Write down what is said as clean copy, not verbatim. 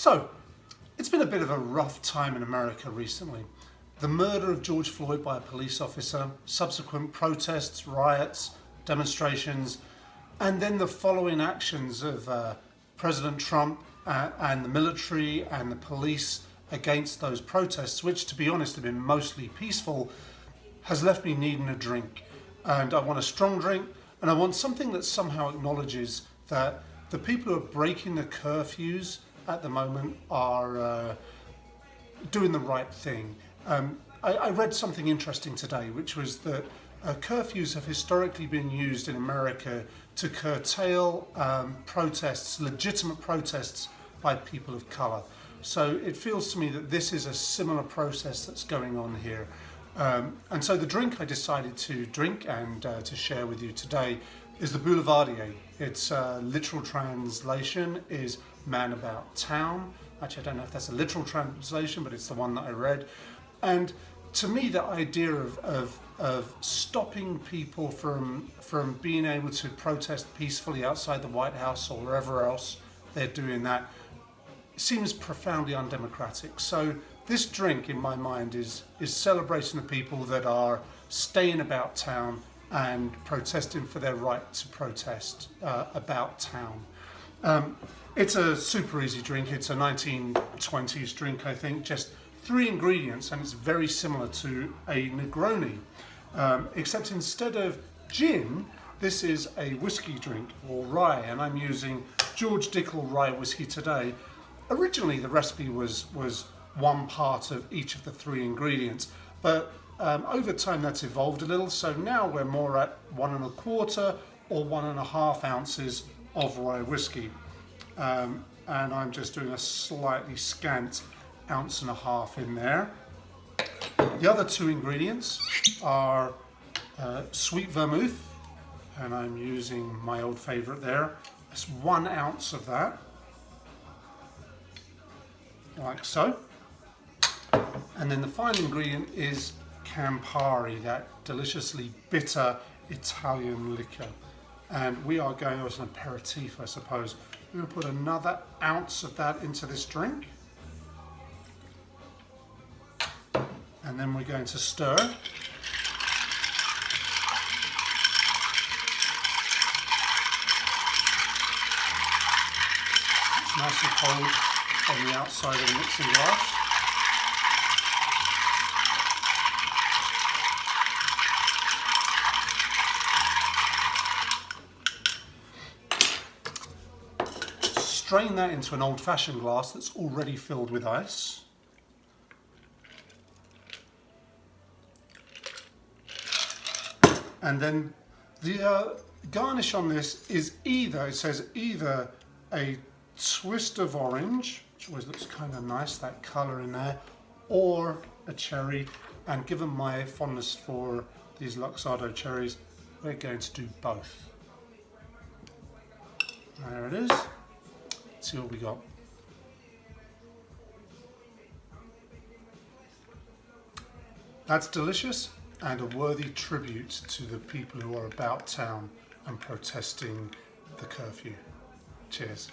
So, it's been a bit of a rough time in America recently. The murder of George Floyd by a police officer, subsequent protests, riots, demonstrations, and then the following actions of President Trump and the military and the police against those protests, which to be honest have been mostly peaceful, has left me needing a drink. And I want a strong drink, and I want something that somehow acknowledges that the people who are breaking the curfews at the moment are doing the right thing. I read something interesting today, which was that curfews have historically been used in America to curtail protests, legitimate protests by people of colour. So it feels to me that this is a similar process that's going on here. And so the drink I decided to drink and to share with you today is the Boulevardier. Its literal translation is Man About Town. Actually, I don't know if that's a literal translation, but it's the one that I read. And to me, the idea of stopping people from being able to protest peacefully outside the White House or wherever else they're doing that seems profoundly undemocratic. So this drink, in my mind, is celebrating the people that are staying about town and protesting for their right to protest about town. It's a super easy drink. It's a 1920s drink, I think, just 3 ingredients, and it's very similar to a Negroni, except instead of gin, this is a whiskey drink, or rye, and I'm using George Dickel rye whiskey today. Originally, the recipe was 1 part of each of the 3 ingredients, but over time that's evolved a little, so now we're more at 1 1/4 or 1 1/2 ounces of rye whiskey, and I'm just doing a slightly scant 1.5 ounces in there. The other 2 ingredients are sweet vermouth, and I'm using my old favourite there. It's 1 ounce of that, like so. And then the final ingredient is Campari, that deliciously bitter Italian liquor. And we are going as an aperitif, I suppose. We're going to put another ounce of that into this drink. And then we're going to stir. It's nice and cold on the outside of the mixing glass. Strain that into an old-fashioned glass that's already filled with ice. And then the garnish on this is either, it says either a twist of orange, which always looks kind of nice, that colour in there, or a cherry. And given my fondness for these Luxardo cherries, we're going to do both. There it is. Let's see what we got. That's delicious and a worthy tribute to the people who are about town and protesting the curfew. Cheers.